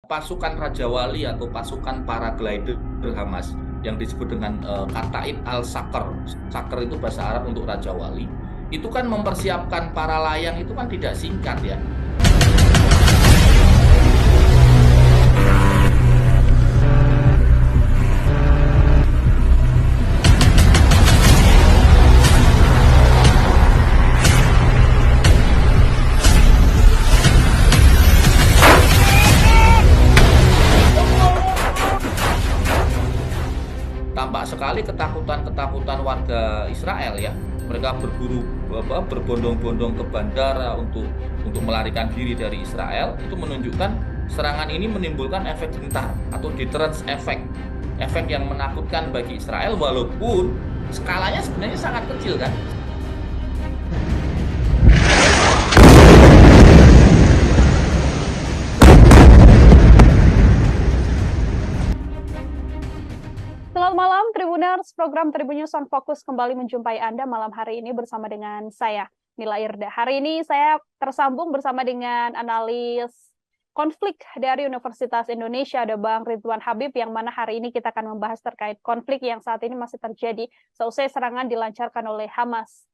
pasukan Raja Wali atau pasukan paraglider Hamas yang disebut dengan Kataib al-Sakr. Sakr itu bahasa Arab untuk Raja Wali. Itu kan mempersiapkan para layang itu kan tidak singkat ya. Tampak sekali ketakutan-ketakutan warga Israel ya. Mereka berbondong-bondong ke bandara untuk melarikan diri dari Israel. Itu menunjukkan serangan ini menimbulkan efek gentar atau deterrence effect. Efek yang menakutkan bagi Israel walaupun skalanya sebenarnya sangat kecil kan. Selamat malam Tribuners, program Tribun News on Focus kembali menjumpai Anda malam hari ini bersama dengan saya, Nila Irda. Hari ini saya tersambung bersama dengan analis konflik dari Universitas Indonesia, ada Bang Ridwan Habib, yang mana hari ini kita akan membahas terkait konflik yang saat ini masih terjadi seusai serangan dilancarkan oleh Hamas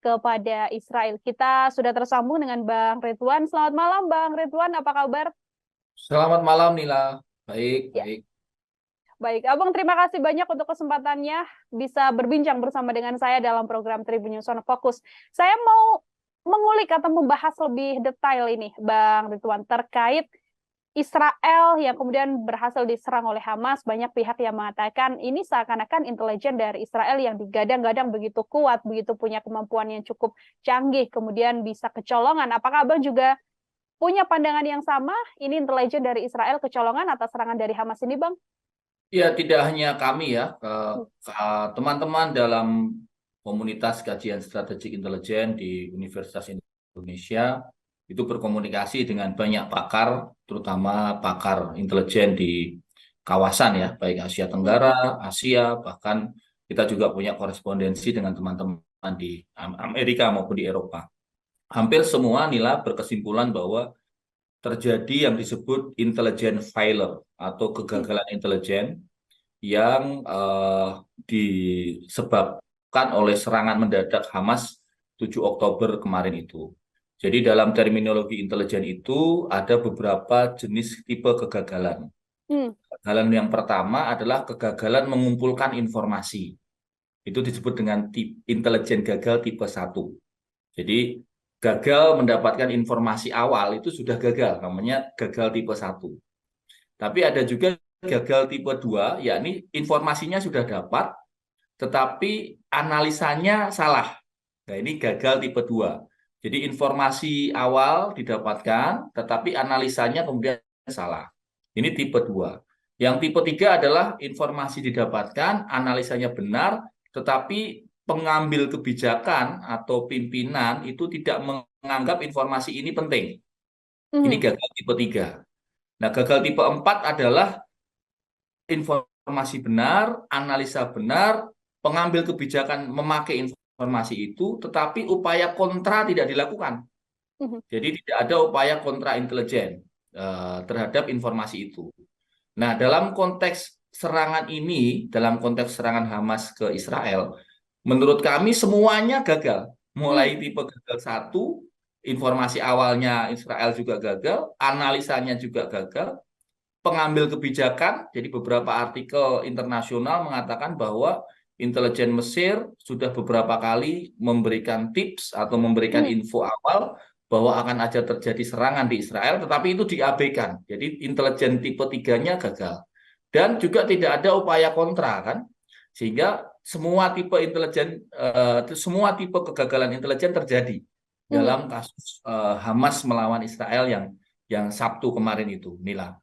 kepada Israel. Kita sudah tersambung dengan Bang Ridwan. Selamat malam Bang Ridwan, apa kabar? Selamat malam Nila. Baik, Ya. baik. Baik, Abang terima kasih banyak untuk kesempatannya bisa berbincang bersama dengan saya dalam program Tribun News on Focus. Saya mau mengulik atau membahas lebih detail ini, Bang Ridwan, terkait Israel yang kemudian berhasil diserang oleh Hamas. Banyak pihak yang mengatakan ini seakan-akan intelijen dari Israel yang digadang-gadang begitu kuat, begitu punya kemampuan yang cukup canggih, kemudian bisa kecolongan. Apakah Abang juga punya pandangan yang sama? Ini intelijen dari Israel kecolongan atas serangan dari Hamas ini, Bang? Ya, tidak hanya kami ya, teman-teman dalam komunitas kajian strategik intelijen di Universitas Indonesia itu berkomunikasi dengan banyak pakar, terutama pakar intelijen di kawasan ya, baik Asia Tenggara, Asia, bahkan kita juga punya korespondensi dengan teman-teman di Amerika maupun di Eropa. Hampir semua Nila berkesimpulan bahwa terjadi yang disebut intelligence failure atau kegagalan intelijen yang disebabkan oleh serangan mendadak Hamas 7 Oktober kemarin itu. Jadi dalam terminologi intelijen itu ada beberapa jenis tipe kegagalan. Kegagalan yang pertama adalah kegagalan mengumpulkan informasi. Itu disebut dengan intelijen gagal tipe 1. Jadi gagal mendapatkan informasi awal itu sudah gagal, namanya gagal tipe 1. Tapi ada juga gagal tipe 2, yakni informasinya sudah dapat, tetapi analisanya salah. Nah, ini gagal tipe 2. Jadi informasi awal didapatkan, tetapi analisanya kemudian salah. Ini tipe 2. Yang tipe 3 adalah informasi didapatkan, analisanya benar, tetapi pengambil kebijakan atau pimpinan itu tidak menganggap informasi ini penting. Ini gagal tipe 3. Nah, gagal tipe 4 adalah informasi benar, analisa benar, pengambil kebijakan memakai informasi itu, tetapi upaya kontra tidak dilakukan. Jadi tidak ada upaya kontra intelijen terhadap informasi itu. Nah, dalam konteks serangan ini, dalam konteks serangan Hamas ke Israel, menurut kami semuanya gagal. Mulai tipe gagal 1, informasi awalnya Israel juga gagal, analisanya juga gagal, pengambil kebijakan, jadi beberapa artikel internasional mengatakan bahwa intelijen Mesir sudah beberapa kali memberikan tips atau memberikan info awal bahwa akan ada terjadi serangan di Israel, tetapi itu diabaikan. Jadi intelijen tipe 3-nya gagal. Dan juga tidak ada upaya kontra kan, sehingga semua tipe intelijen, semua tipe kegagalan intelijen terjadi dalam kasus Hamas melawan Israel yang Sabtu kemarin itu, Nila.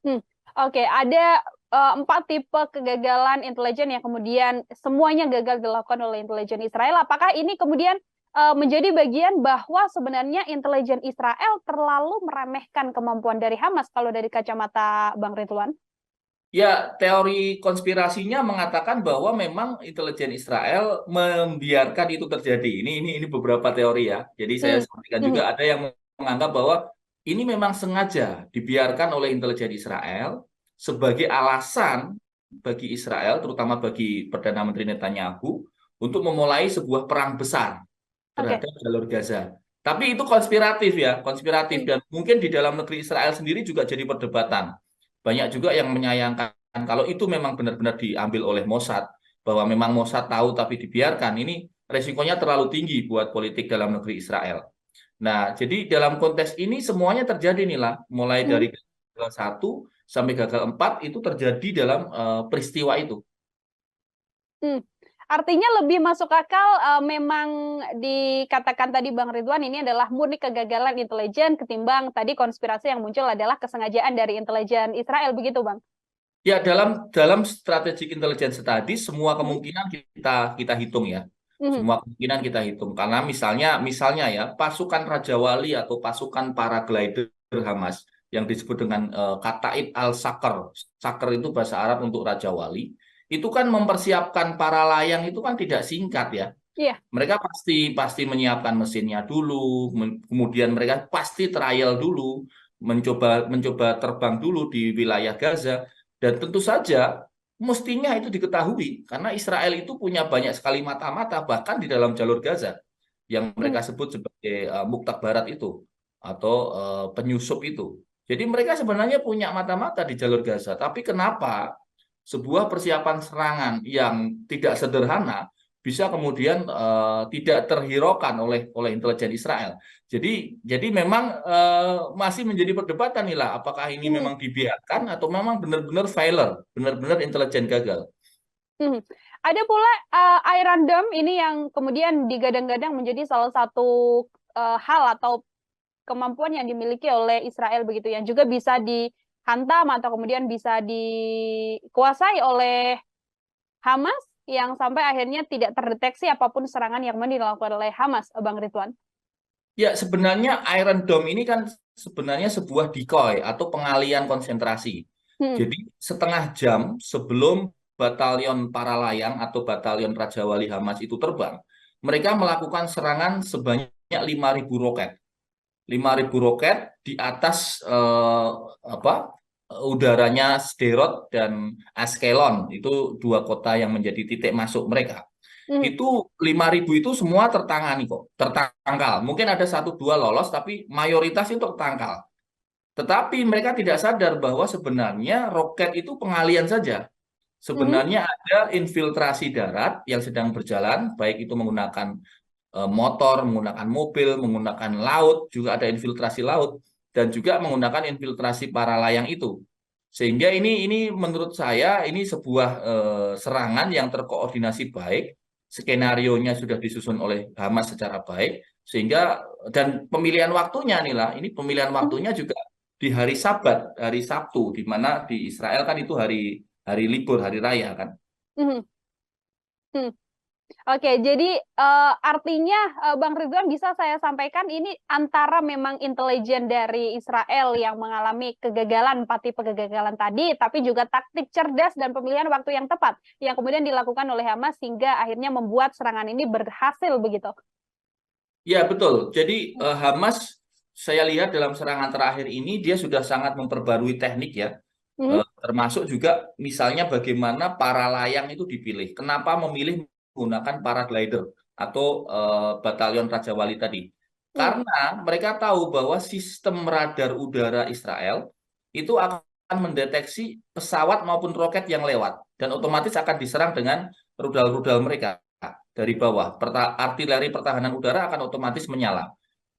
Oke, ada 4 tipe kegagalan intelijen yang kemudian semuanya gagal dilakukan oleh intelijen Israel. Apakah ini kemudian menjadi bagian bahwa sebenarnya intelijen Israel terlalu meremehkan kemampuan dari Hamas kalau dari kacamata Bang Ridwan? Ya, teori konspirasinya mengatakan bahwa memang intelijen Israel membiarkan itu terjadi. Ini beberapa teori ya. Jadi saya sampaikan juga ada yang menganggap bahwa ini memang sengaja dibiarkan oleh intelijen Israel sebagai alasan bagi Israel, terutama bagi Perdana Menteri Netanyahu, untuk memulai sebuah perang besar Oke. terhadap jalur Gaza. Tapi itu konspiratif ya, konspiratif, dan mungkin di dalam negeri Israel sendiri juga jadi perdebatan. Banyak juga yang menyayangkan kalau itu memang benar-benar diambil oleh Mossad, bahwa memang Mossad tahu tapi dibiarkan, ini resikonya terlalu tinggi buat politik dalam negeri Israel. Nah, jadi dalam konteks ini semuanya terjadi nih lah, mulai Hmm. dari gagal 1 sampai gagal 4 itu terjadi dalam peristiwa itu. Hmm. Artinya lebih masuk akal memang dikatakan tadi Bang Ridwan ini adalah murni kegagalan intelijen ketimbang tadi konspirasi yang muncul adalah kesengajaan dari intelijen Israel, begitu Bang? Ya, dalam strategic intelligence tadi semua Hmm. kemungkinan kita kita hitung ya. Hmm. Semua kemungkinan kita hitung karena misalnya ya pasukan Raja Wali atau pasukan paraglider Hamas yang disebut dengan Kataib al-Sakr. Sakr itu bahasa Arab untuk Raja Wali. Itu kan mempersiapkan para layang itu kan tidak singkat ya. Iya. Mereka pasti pasti menyiapkan mesinnya dulu, kemudian mereka pasti trial dulu, mencoba mencoba terbang dulu di wilayah Gaza, dan tentu saja mestinya itu diketahui karena Israel itu punya banyak sekali mata-mata bahkan di dalam jalur Gaza yang Hmm. mereka sebut sebagai Muktak Barat itu atau penyusup itu. Jadi mereka sebenarnya punya mata-mata di jalur Gaza, tapi kenapa sebuah persiapan serangan yang tidak sederhana bisa kemudian tidak terhiraukan oleh intelijen Israel. Jadi memang masih menjadi perdebatan nih lah, apakah ini Hmm. memang dibiarkan atau memang benar-benar failure, benar-benar intelijen gagal. Hmm. Ada pula Iron Dome ini yang kemudian digadang-gadang menjadi salah satu hal atau kemampuan yang dimiliki oleh Israel begitu, yang juga bisa dihantam atau kemudian bisa dikuasai oleh Hamas yang sampai akhirnya tidak terdeteksi apapun serangan yang dilakukan oleh Hamas, Bang Ridwan. Ya, sebenarnya Iron Dome ini kan sebenarnya sebuah decoy atau pengalian konsentrasi. Hmm. Jadi setengah jam sebelum batalion para layang atau batalion Raja Wali Hamas itu terbang, mereka melakukan serangan sebanyak 5.000 roket. 5.000 roket di atas apa udaranya Sderot dan Askelon, itu dua kota yang menjadi titik masuk mereka. Hmm. Itu 5.000 itu semua tertangani kok, tertangkal. Mungkin ada satu dua lolos, tapi mayoritas itu tertangkal. Tetapi mereka tidak sadar bahwa sebenarnya roket itu pengalian saja. Hmm. Sebenarnya ada infiltrasi darat yang sedang berjalan, baik itu menggunakan motor, menggunakan mobil, menggunakan laut, juga ada infiltrasi laut, dan juga menggunakan infiltrasi para layang itu. Sehingga ini menurut saya ini sebuah serangan yang terkoordinasi baik, skenarionya sudah disusun oleh Hamas secara baik, sehingga dan pemilihan waktunya nih lah, ini pemilihan waktunya juga di hari Sabat, hari Sabtu, di mana di Israel kan itu hari hari libur, hari raya kan. Hmm. Hmm. Oke, jadi artinya Bang Ridwan bisa saya sampaikan ini antara memang intelijen dari Israel yang mengalami kegagalan, empat tipe kegagalan tadi, tapi juga taktik cerdas dan pemilihan waktu yang tepat yang kemudian dilakukan oleh Hamas hingga akhirnya membuat serangan ini berhasil begitu. Ya, betul. Jadi Hamas saya lihat dalam serangan terakhir ini dia sudah sangat memperbarui teknik ya. Hmm. Termasuk juga misalnya bagaimana para layang itu dipilih. Kenapa memilih menggunakan paraglider atau batalion Raja Wali tadi? Hmm. Karena mereka tahu bahwa sistem radar udara Israel itu akan mendeteksi pesawat maupun roket yang lewat dan otomatis akan diserang dengan rudal-rudal mereka dari bawah. Artileri pertahanan udara akan otomatis menyala.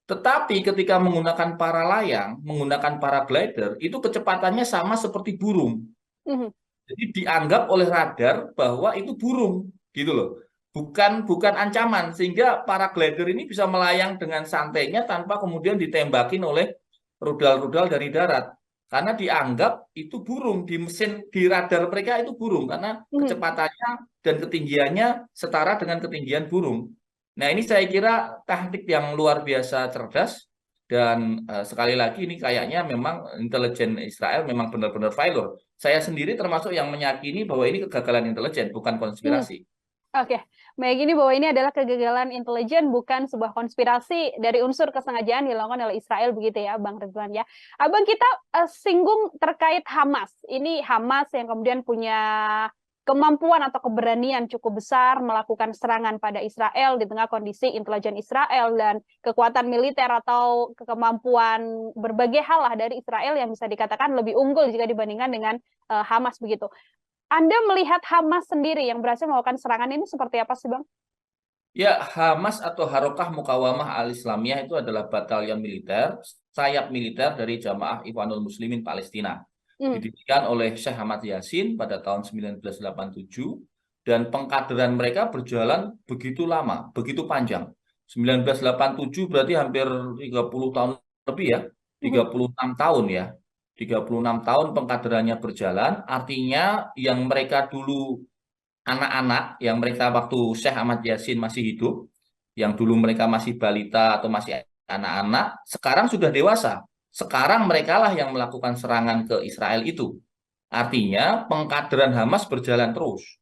Tetapi ketika menggunakan para layang, menggunakan paraglider, itu kecepatannya sama seperti burung. Hmm. Jadi dianggap oleh radar bahwa itu burung, gitu loh. Bukan ancaman, sehingga paraglider ini bisa melayang dengan santainya tanpa kemudian ditembakin oleh rudal-rudal dari darat. Karena dianggap itu burung, di mesin, di radar mereka itu burung, karena Hmm. kecepatannya dan ketinggiannya setara dengan ketinggian burung. Nah, ini saya kira taktik yang luar biasa cerdas, dan sekali lagi ini kayaknya memang intelijen Israel memang benar-benar failure. Saya sendiri termasuk yang meyakini bahwa ini kegagalan intelijen, bukan Hmm. konspirasi. Oke, baik, ini bahwa ini adalah kegagalan intelijen, bukan sebuah konspirasi dari unsur kesengajaan dilakukan oleh Israel, begitu ya, Bang Ridwan ya. Abang, kita singgung terkait Hamas. Ini Hamas yang kemudian punya kemampuan atau keberanian cukup besar melakukan serangan pada Israel di tengah kondisi intelijen Israel dan kekuatan militer atau kemampuan berbagai hal lah dari Israel yang bisa dikatakan lebih unggul jika dibandingkan dengan Hamas begitu. Anda melihat Hamas sendiri yang berhasil melakukan serangan ini seperti apa sih, Bang? Ya, Hamas atau Harokah Mukawamah Al-Islamiyah itu adalah batalion militer, sayap militer dari Jamaah Ikhwanul Muslimin Palestina. Didirikan oleh Syekh Ahmad Yasin pada tahun 1987, dan pengkaderan mereka berjalan begitu lama, begitu panjang. 1987 berarti hampir 30 tahun lebih ya, 36 tahun ya. 36 tahun pengkaderannya berjalan, artinya yang mereka dulu anak-anak, yang mereka waktu Syekh Ahmad Yasin masih hidup, yang dulu mereka masih balita atau masih anak-anak, sekarang sudah dewasa. Sekarang mereka lah yang melakukan serangan ke Israel itu. Artinya pengkaderan Hamas berjalan terus.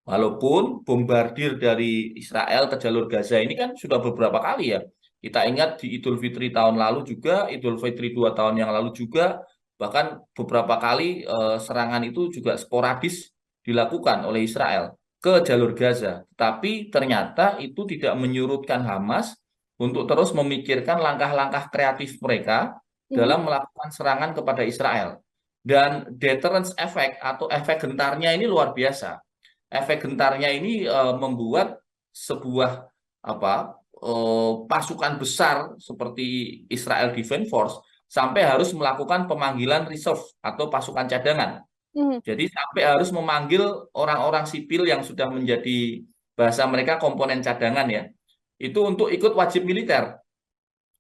Walaupun bombardir dari Israel ke jalur Gaza ini kan sudah beberapa kali ya. Kita ingat di Idul Fitri tahun lalu juga, Idul Fitri 2 tahun yang lalu juga, bahkan beberapa kali serangan itu juga sporadis dilakukan oleh Israel ke jalur Gaza. Tapi ternyata itu tidak menyurutkan Hamas untuk terus memikirkan langkah-langkah kreatif mereka dalam melakukan serangan kepada Israel. Dan deterrence effect atau efek gentarnya ini luar biasa. Efek gentarnya ini membuat sebuah pasukan besar seperti Israel Defense Force sampai harus melakukan pemanggilan reserve atau pasukan cadangan. Jadi sampai harus memanggil orang-orang sipil yang sudah menjadi bahasa mereka komponen cadangan ya, itu untuk ikut wajib militer.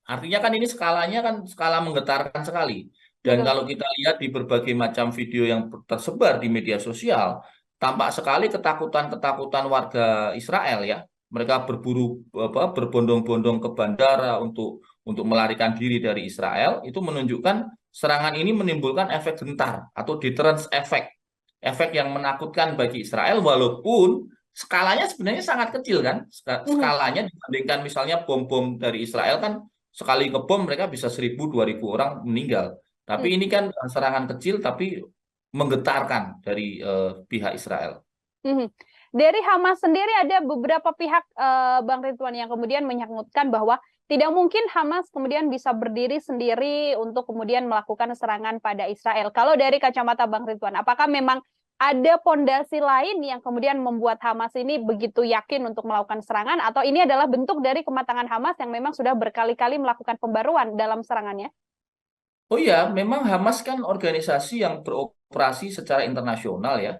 Artinya kan ini skalanya kan skala menggetarkan sekali. Dan Betul. kalau kita lihat di berbagai macam video yang tersebar di media sosial, tampak sekali ketakutan-ketakutan warga Israel ya. Mereka berbondong-bondong ke bandara untuk melarikan diri dari Israel. Itu menunjukkan serangan ini menimbulkan efek gentar atau deterrence effect. Efek yang menakutkan bagi Israel walaupun skalanya sebenarnya sangat kecil kan. Skalanya dibandingkan misalnya bom-bom dari Israel kan sekali ngebom mereka bisa 1.000-2.000 orang meninggal. Tapi ini kan serangan kecil tapi menggetarkan dari pihak Israel. Dari Hamas sendiri ada beberapa pihak, Bang Ridwan, yang kemudian menyangutkan bahwa tidak mungkin Hamas kemudian bisa berdiri sendiri untuk kemudian melakukan serangan pada Israel. Kalau dari kacamata Bang Ridwan, apakah memang ada pondasi lain yang kemudian membuat Hamas ini begitu yakin untuk melakukan serangan, atau ini adalah bentuk dari kematangan Hamas yang memang sudah berkali-kali melakukan pembaruan dalam serangannya? Oh iya, memang Hamas kan organisasi yang beroperasi secara internasional ya.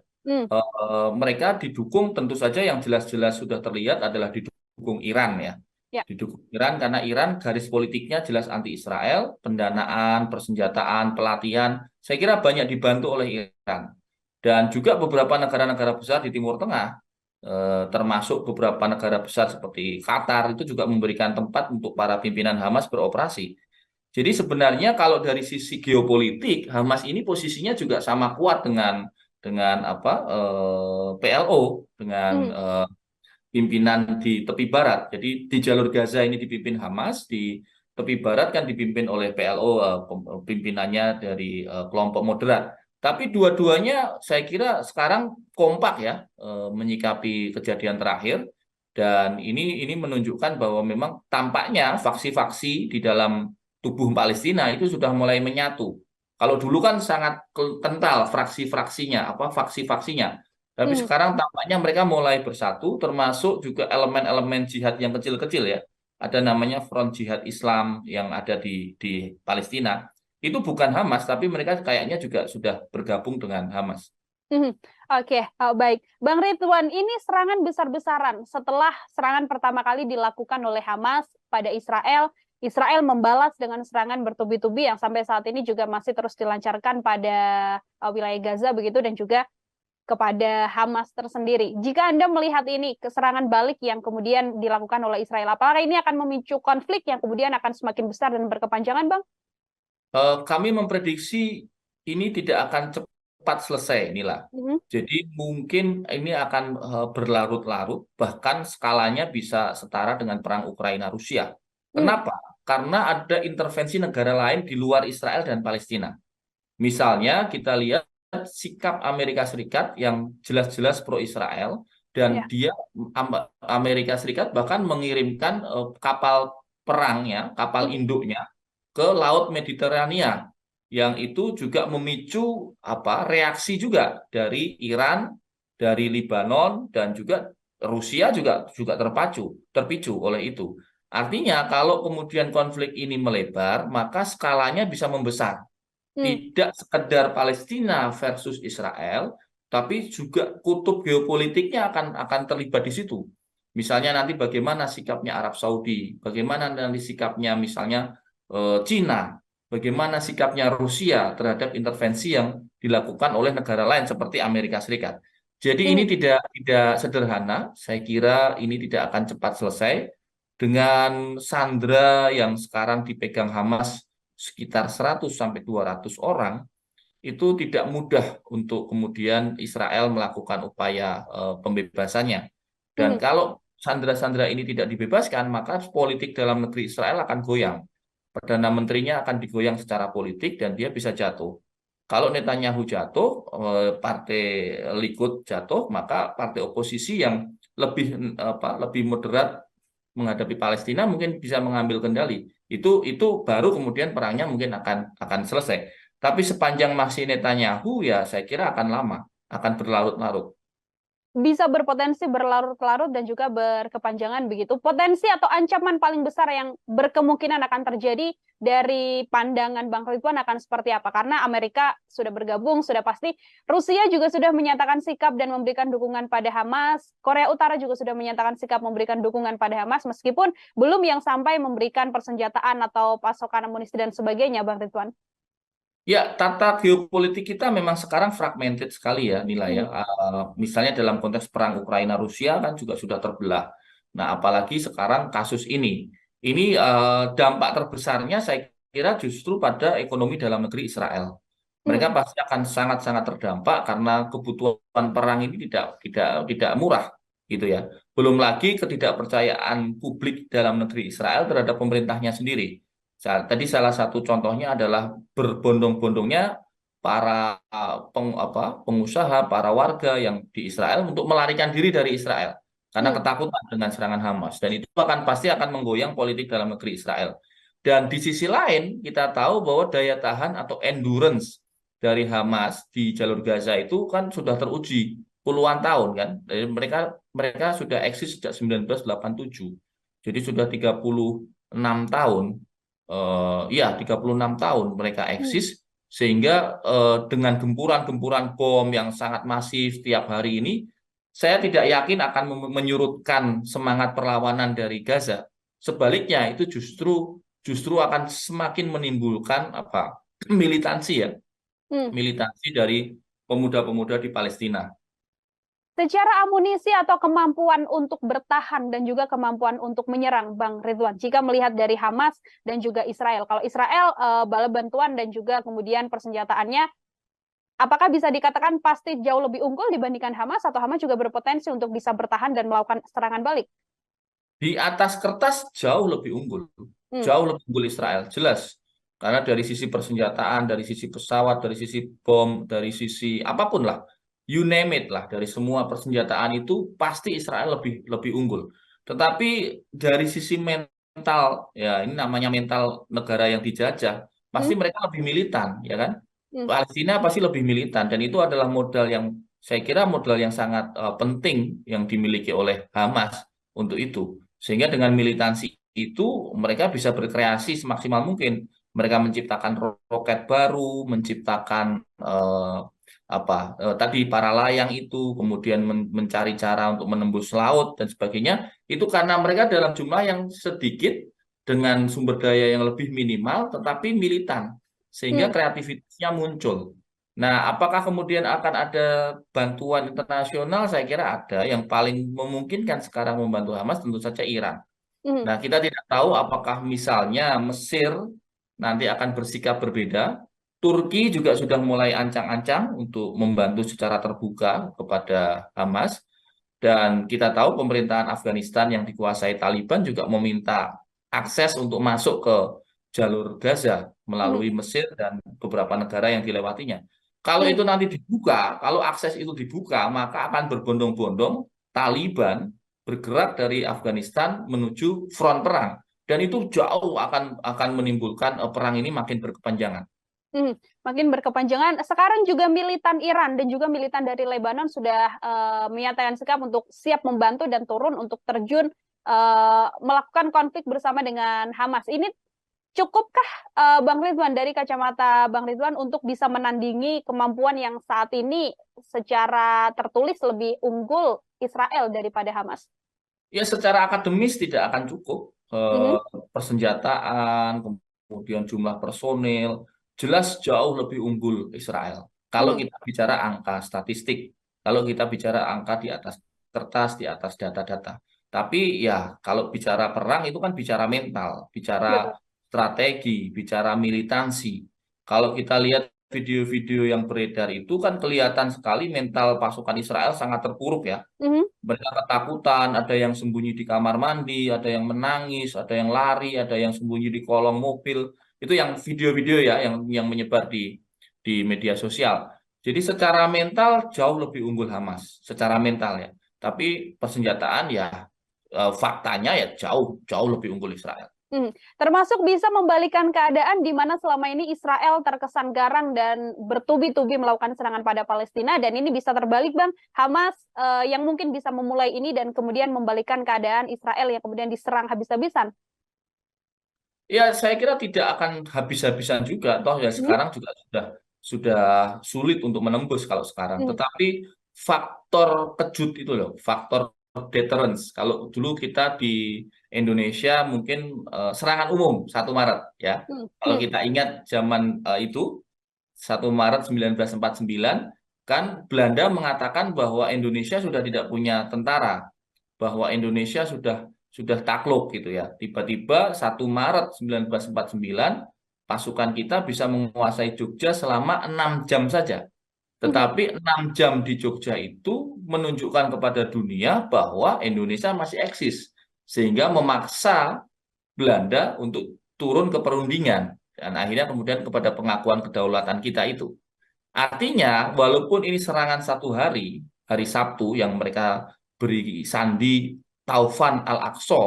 Mereka didukung tentu saja yang jelas-jelas sudah terlihat adalah didukung Iran ya. Ya. Didukung Iran karena Iran garis politiknya jelas anti-Israel, pendanaan, persenjataan, pelatihan, saya kira banyak dibantu oleh Iran. Dan juga beberapa negara-negara besar di Timur Tengah, termasuk beberapa negara besar seperti Qatar, itu juga memberikan tempat untuk para pimpinan Hamas beroperasi. Jadi sebenarnya kalau dari sisi geopolitik, Hamas ini posisinya juga sama kuat dengan PLO, dengan pimpinan di tepi barat. Jadi di jalur Gaza ini dipimpin Hamas, di tepi barat kan dipimpin oleh PLO, pimpinannya dari kelompok moderat. Tapi dua-duanya saya kira sekarang kompak ya menyikapi kejadian terakhir, dan ini menunjukkan bahwa memang tampaknya faksi-faksi di dalam tubuh Palestina itu sudah mulai menyatu. Kalau dulu kan sangat kental fraksi-fraksinya, faksi-faksinya. Tapi sekarang tampaknya mereka mulai bersatu, termasuk juga elemen-elemen jihad yang kecil-kecil ya. Ada namanya Front Jihad Islam yang ada di Palestina. Itu bukan Hamas, tapi mereka kayaknya juga sudah bergabung dengan Hamas. Oke, baik. Bang Ridwan, ini serangan besar-besaran setelah serangan pertama kali dilakukan oleh Hamas pada Israel. Israel membalas dengan serangan bertubi-tubi yang sampai saat ini juga masih terus dilancarkan pada wilayah Gaza begitu, dan juga kepada Hamas tersendiri. Jika Anda melihat ini serangan balik yang kemudian dilakukan oleh Israel, apakah ini akan memicu konflik yang kemudian akan semakin besar dan berkepanjangan, Bang? Kami memprediksi ini tidak akan cepat cepat selesai inilah. Jadi mungkin ini akan berlarut-larut, bahkan skalanya bisa setara dengan perang Ukraina-Rusia. Kenapa? Karena ada intervensi negara lain di luar Israel dan Palestina. Misalnya kita lihat sikap Amerika Serikat yang jelas-jelas pro-Israel, dan dia Amerika Serikat bahkan mengirimkan kapal perangnya, kapal induknya ke Laut Mediterania, yang itu juga memicu reaksi juga dari Iran, dari Lebanon, dan juga Rusia juga terpicu oleh itu. Artinya kalau kemudian konflik ini melebar, maka skalanya bisa membesar. Tidak sekedar Palestina versus Israel, tapi juga kutub geopolitiknya akan terlibat di situ. Misalnya nanti bagaimana sikapnya Arab Saudi, bagaimana nanti sikapnya misalnya Cina, bagaimana sikapnya Rusia terhadap intervensi yang dilakukan oleh negara lain seperti Amerika Serikat. Jadi ini tidak sederhana. Saya kira ini tidak akan cepat selesai. Dengan sandera yang sekarang dipegang Hamas sekitar 100 sampai 200 orang, itu tidak mudah untuk kemudian Israel melakukan upaya pembebasannya. Dan kalau sandera-sandera ini tidak dibebaskan, maka politik dalam negeri Israel akan goyang. Perdana Menterinya akan digoyang secara politik dan dia bisa jatuh. Kalau Netanyahu jatuh, partai Likud jatuh, maka partai oposisi yang lebih moderat menghadapi Palestina mungkin bisa mengambil kendali. Itu baru kemudian perangnya mungkin akan selesai. Tapi sepanjang masih Netanyahu, ya saya kira akan lama, akan berlarut-larut. Bisa berpotensi berlarut-larut dan juga berkepanjangan begitu. Potensi atau ancaman paling besar yang berkemungkinan akan terjadi dari pandangan Bang Ridwan akan seperti apa? Karena Amerika sudah bergabung, sudah pasti. Rusia juga sudah menyatakan sikap dan memberikan dukungan pada Hamas. Korea Utara juga sudah menyatakan sikap memberikan dukungan pada Hamas, meskipun belum yang sampai memberikan persenjataan atau pasokan amunisi dan sebagainya, Bang Ridwan. Ya, tata geopolitik kita memang sekarang fragmented sekali ya, nilai ya. Misalnya dalam konteks perang Ukraina-Rusia kan juga sudah terbelah. Nah, apalagi sekarang kasus ini. Ini dampak terbesarnya saya kira justru pada ekonomi dalam negeri Israel. Mereka pasti akan sangat-sangat terdampak karena kebutuhan perang ini tidak murah gitu ya. Belum lagi ketidakpercayaan publik dalam negeri Israel terhadap pemerintahnya sendiri. Tadi salah satu contohnya adalah berbondong-bondongnya para pengusaha, para warga yang di Israel untuk melarikan diri dari Israel karena ketakutan dengan serangan Hamas, dan itu pasti akan menggoyang politik dalam negeri Israel. Dan di sisi lain kita tahu bahwa daya tahan atau endurance dari Hamas di jalur Gaza itu kan sudah teruji puluhan tahun kan. Jadi mereka sudah eksis sejak 1987. Jadi sudah 36 tahun. 36 tahun mereka eksis, sehingga dengan gempuran-gempuran bom yang sangat masif tiap hari ini, saya tidak yakin akan menyurutkan semangat perlawanan dari Gaza. Sebaliknya itu justru akan semakin menimbulkan militansi ya, militansi dari pemuda-pemuda di Palestina. Secara amunisi atau kemampuan untuk bertahan dan juga kemampuan untuk menyerang, Bang Ridwan, jika melihat dari Hamas dan juga Israel. Kalau Israel, bala bantuan dan juga kemudian persenjataannya, apakah bisa dikatakan pasti jauh lebih unggul dibandingkan Hamas, atau Hamas juga berpotensi untuk bisa bertahan dan melakukan serangan balik? Di atas kertas jauh lebih unggul. Jauh lebih unggul Israel, jelas. Karena dari sisi persenjataan, dari sisi pesawat, dari sisi bom, dari sisi apapun lah, you name it lah, dari semua persenjataan itu pasti Israel lebih unggul. Tetapi dari sisi mental, ya ini namanya mental negara yang dijajah, pasti mereka lebih militan, ya kan? Palestina pasti lebih militan, dan itu adalah modal yang saya kira modal yang sangat penting yang dimiliki oleh Hamas untuk itu. Sehingga dengan militansi itu mereka bisa berkreasi semaksimal mungkin. Mereka menciptakan roket baru, menciptakan tadi para layang itu, kemudian mencari cara untuk menembus laut dan sebagainya. Itu karena mereka dalam jumlah yang sedikit dengan sumber daya yang lebih minimal, tetapi militan, sehingga kreativitasnya muncul. Nah, apakah kemudian akan ada bantuan internasional? Saya kira ada. Yang paling memungkinkan sekarang membantu Hamas tentu saja Iran. Nah, kita tidak tahu apakah misalnya Mesir nanti akan bersikap berbeda. Turki juga sudah mulai ancang-ancang untuk membantu secara terbuka kepada Hamas. Dan kita tahu pemerintahan Afghanistan yang dikuasai Taliban juga meminta akses untuk masuk ke jalur Gaza Mhm. melalui Mesir dan beberapa negara yang dilewatinya. Kalau Mhm. itu nanti dibuka, kalau akses itu dibuka, maka akan berbondong-bondong Taliban bergerak dari Afghanistan menuju front perang. Dan itu jauh akan menimbulkan perang ini makin berkepanjangan. Makin berkepanjangan. Sekarang juga militan Iran dan juga militan dari Lebanon sudah menyatakan sikap untuk siap membantu dan turun untuk terjun melakukan konflik bersama dengan Hamas. Ini cukupkah Bang Ridwan, dari kacamata Bang Ridwan, untuk bisa menandingi kemampuan yang saat ini secara tertulis lebih unggul Israel daripada Hamas? Ya, secara akademis tidak akan cukup. Mhm. Persenjataan, kemudian jumlah personil, jelas jauh lebih unggul Israel. Kalau Mhm. kita bicara angka statistik, kalau kita bicara angka di atas kertas, di atas data-data. Tapi ya, kalau bicara perang itu kan bicara mental, bicara Betul. strategi, bicara militansi. Kalau kita lihat video-video yang beredar itu kan kelihatan sekali mental pasukan Israel sangat terpuruk ya. Mhm. Mereka ketakutan, ada yang sembunyi di kamar mandi, ada yang menangis, ada yang lari, ada yang sembunyi di kolong mobil. Itu yang video-video ya yang menyebar di media sosial. Jadi secara mental jauh lebih unggul Hamas, secara mental ya. Tapi persenjataan ya, faktanya ya jauh jauh lebih unggul Israel. Termasuk bisa membalikan keadaan di mana selama ini Israel terkesan garang dan bertubi-tubi melakukan serangan pada Palestina, dan ini bisa terbalik, Bang. Hamas yang mungkin bisa memulai ini dan kemudian membalikan keadaan Israel yang kemudian diserang habis-habisan. Ya, saya kira tidak akan habis-habisan juga. Toh ya Mhm. sekarang juga sudah sulit untuk menembus kalau sekarang. Mhm. Tetapi faktor kejut itu loh, faktor deterrence. Kalau dulu kita di Indonesia mungkin serangan umum 1 Maret ya. Mhm. Kalau kita ingat zaman itu 1 Maret 1949 kan Belanda mengatakan bahwa Indonesia sudah tidak punya tentara, bahwa Indonesia sudah takluk gitu ya. Tiba-tiba 1 Maret 1949 pasukan kita bisa menguasai Jogja selama 6 jam saja. Mhm. Tetapi 6 jam di Jogja itu menunjukkan kepada dunia bahwa Indonesia masih eksis. Sehingga memaksa Belanda untuk turun ke perundingan. Dan akhirnya kemudian kepada pengakuan kedaulatan kita itu. Artinya, walaupun ini serangan 1 hari, hari Sabtu yang mereka beri sandi Taufan Al-Aqsa,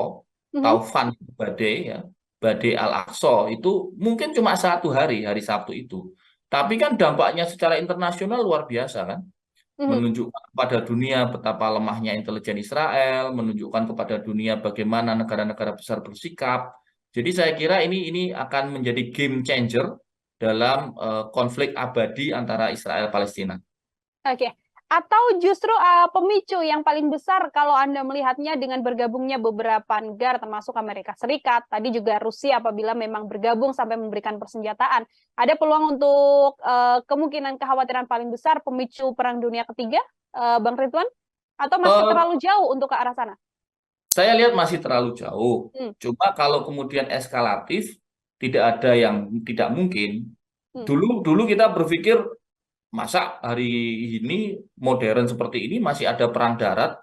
Mhm. Taufan badai ya, badai Al-Aqsa itu mungkin cuma 1 hari, hari Sabtu itu. Tapi kan dampaknya secara internasional luar biasa kan, Mhm. menunjukkan kepada dunia betapa lemahnya intelijen Israel, menunjukkan kepada dunia bagaimana negara-negara besar bersikap. Jadi saya kira ini akan menjadi game changer dalam konflik abadi antara Israel Palestina. Oke. Atau justru pemicu yang paling besar kalau Anda melihatnya dengan bergabungnya beberapa negara termasuk Amerika Serikat, tadi juga Rusia apabila memang bergabung sampai memberikan persenjataan, ada peluang untuk kemungkinan kekhawatiran paling besar pemicu Perang Dunia Ketiga, Bang Ridwan? Atau masih Eh, terlalu jauh untuk ke arah sana? saya lihat masih terlalu jauh. Hmm. Cuma kalau kemudian eskalatif, tidak ada yang tidak mungkin. Hmm. Dulu kita berpikir masa hari ini modern seperti ini masih ada perang darat,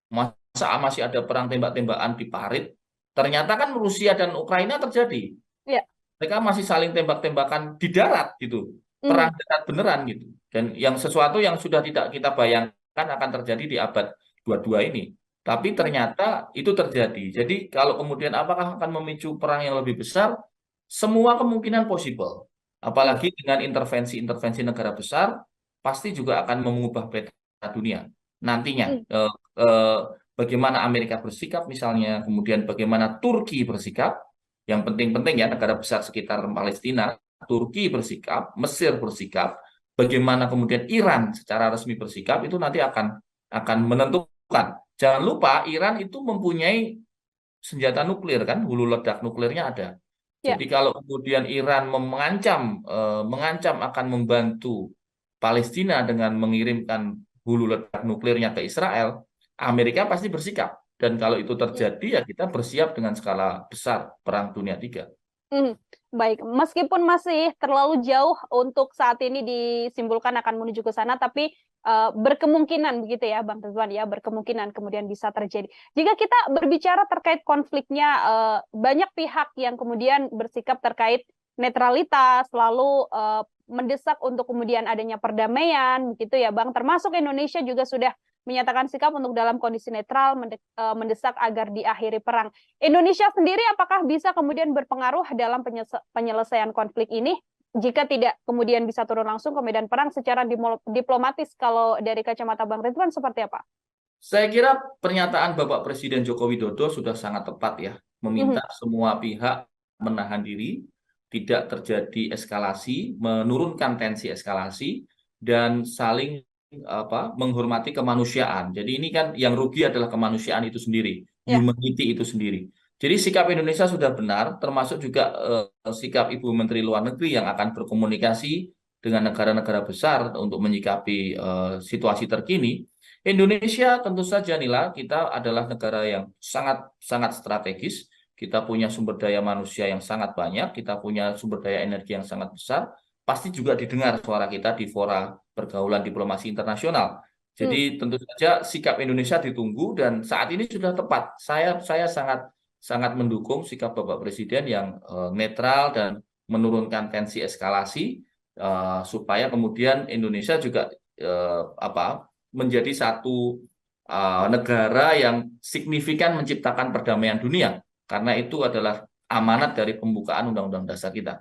masa masih ada perang tembak-tembakan di parit. Ternyata kan Rusia dan Ukraina terjadi. Ya. Mereka masih saling tembak-tembakan di darat gitu. Hmm. Perang darat beneran gitu. Dan yang sesuatu yang sudah tidak kita bayangkan akan terjadi di abad 22 ini. Tapi Hmm. ternyata itu terjadi. Jadi kalau kemudian apakah akan memicu perang yang lebih besar? Semua kemungkinan possible. Hmm. Apalagi dengan intervensi-intervensi negara besar, pasti juga akan mengubah peta dunia. Nantinya, Hmm. bagaimana Amerika bersikap misalnya, kemudian bagaimana Turki bersikap, yang penting-penting ya negara besar sekitar Palestina, Turki bersikap, Mesir bersikap, bagaimana kemudian Iran secara resmi bersikap itu nanti akan menentukan. Jangan lupa Iran itu mempunyai senjata nuklir kan, hulu ledak nuklirnya ada. Ya. Jadi kalau kemudian Iran mengancam akan membantu Palestina dengan mengirimkan hulu ledak nuklirnya ke Israel, Amerika pasti bersikap. Dan kalau itu Hmm. terjadi ya kita bersiap dengan skala besar Perang Dunia III. Baik, meskipun masih terlalu jauh untuk saat ini disimpulkan akan menuju ke sana, tapi berkemungkinan begitu ya, Bang Ridwan ya, berkemungkinan kemudian bisa terjadi. Jika kita berbicara terkait konfliknya, banyak pihak yang kemudian bersikap terkait netralitas, lalu mendesak untuk kemudian adanya perdamaian, begitu ya, Bang. Termasuk Indonesia juga sudah menyatakan sikap untuk dalam kondisi netral, mendesak agar diakhiri perang. Indonesia sendiri apakah bisa kemudian berpengaruh dalam penyelesaian konflik ini jika tidak kemudian bisa turun langsung ke medan perang secara diplomatis? Kalau dari kacamata Bang Ridwan seperti apa? Saya kira pernyataan Bapak Presiden Joko Widodo sudah sangat tepat ya, meminta semua pihak menahan diri, tidak terjadi eskalasi, menurunkan tensi eskalasi, dan saling menghormati kemanusiaan. Jadi ini kan yang rugi adalah kemanusiaan itu sendiri, humanity itu sendiri. Jadi sikap Indonesia sudah benar, termasuk juga sikap Ibu Menteri Luar Negeri yang akan berkomunikasi dengan negara-negara besar untuk menyikapi situasi terkini. Indonesia tentu saja Nila, kita adalah negara yang sangat sangat strategis. Kita punya sumber daya manusia yang sangat banyak, kita punya sumber daya energi yang sangat besar. Pasti juga didengar suara kita di fora pergaulan diplomasi internasional. Jadi tentu saja sikap Indonesia ditunggu dan saat ini sudah tepat. Saya sangat sangat mendukung sikap Bapak Presiden yang netral dan menurunkan tensi eskalasi supaya kemudian Indonesia juga menjadi satu negara yang signifikan menciptakan perdamaian dunia karena itu adalah amanat dari pembukaan Undang-Undang Dasar kita.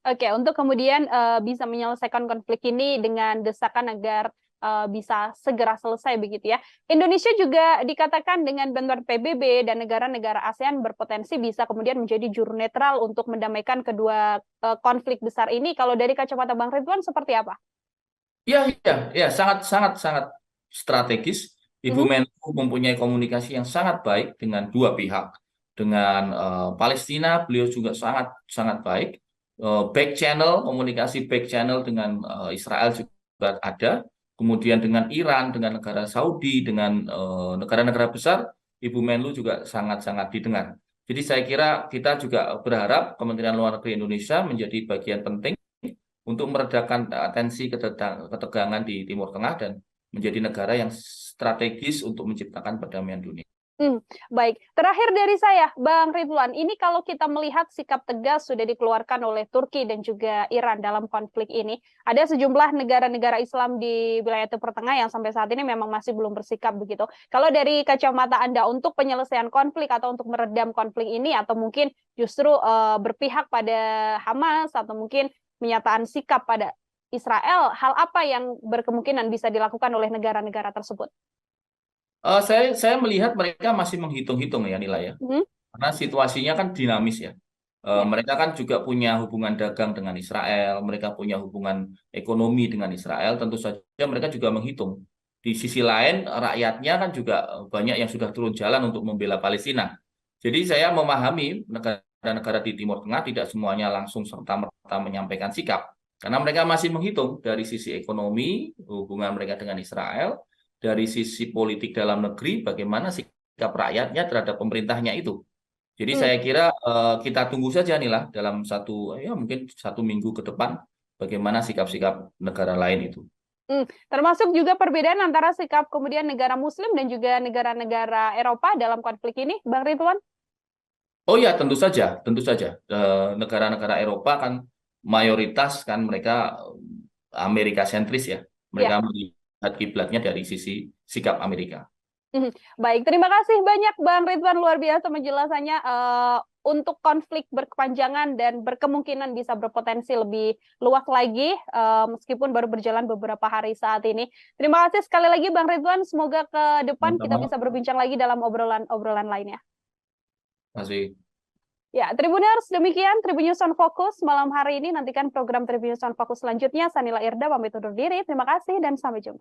Oke, untuk kemudian bisa menyelesaikan konflik ini dengan desakan agar bisa segera selesai begitu ya. Indonesia juga dikatakan dengan bantuan PBB dan negara-negara ASEAN berpotensi bisa kemudian menjadi juru netral untuk mendamaikan kedua konflik besar ini. Kalau dari kacamata Bang Ridwan seperti apa? Ya, sangat sangat sangat strategis. Ibu Menlu mempunyai komunikasi yang sangat baik dengan dua pihak. Dengan Palestina, beliau juga sangat sangat baik. Back channel, komunikasi back channel dengan Israel juga ada. Kemudian dengan Iran, dengan negara Saudi, dengan negara-negara besar, Ibu Menlu juga sangat-sangat didengar. Jadi saya kira kita juga berharap Kementerian Luar Negeri Indonesia menjadi bagian penting untuk meredakan tensi ketegangan di Timur Tengah dan menjadi negara yang strategis untuk menciptakan perdamaian dunia. Baik, terakhir dari saya, Bang Ridwan, ini kalau kita melihat sikap tegas sudah dikeluarkan oleh Turki dan juga Iran dalam konflik ini, ada sejumlah negara-negara Islam di wilayah Timur Tengah yang sampai saat ini memang masih belum bersikap begitu. Kalau dari kacamata Anda untuk penyelesaian konflik atau untuk meredam konflik ini, atau mungkin justru berpihak pada Hamas, atau mungkin penyataan sikap pada Israel, hal apa yang berkemungkinan bisa dilakukan oleh negara-negara tersebut? Saya melihat mereka masih menghitung-hitung ya nilai ya, karena situasinya kan dinamis ya. Mereka kan juga punya hubungan dagang dengan Israel, mereka punya hubungan ekonomi dengan Israel, tentu saja mereka juga menghitung. Di sisi lain, rakyatnya kan juga banyak yang sudah turun jalan untuk membela Palestina. Jadi saya memahami negara-negara di Timur Tengah tidak semuanya langsung serta-merta menyampaikan sikap, karena mereka masih menghitung dari sisi ekonomi, hubungan mereka dengan Israel, dari sisi politik dalam negeri, bagaimana sikap rakyatnya terhadap pemerintahnya itu. Jadi saya kira kita tunggu saja nih lah dalam mungkin 1 minggu ke depan bagaimana sikap-sikap negara lain itu. Termasuk juga perbedaan antara sikap kemudian negara Muslim dan juga negara-negara Eropa dalam konflik ini, Bang Ridwan? Oh ya, tentu saja, tentu saja. Negara-negara Eropa kan mayoritas kan mereka Amerika sentris ya. Mereka melihat kiblatnya dari sisi sikap Amerika. Baik, terima kasih banyak Bang Ridwan, luar biasa penjelasannya untuk konflik berkepanjangan dan berkemungkinan bisa berpotensi lebih luas lagi meskipun baru berjalan beberapa hari saat ini. Terima kasih sekali lagi Bang Ridwan, semoga ke depan kita bisa berbincang lagi dalam obrolan-obrolan lainnya. Terima kasih. Ya, Tribuners, demikian Tribun News on Focus malam hari ini. Nantikan program Tribun News on Focus selanjutnya. Sanila Irda pamit undur diri. Terima kasih dan sampai jumpa.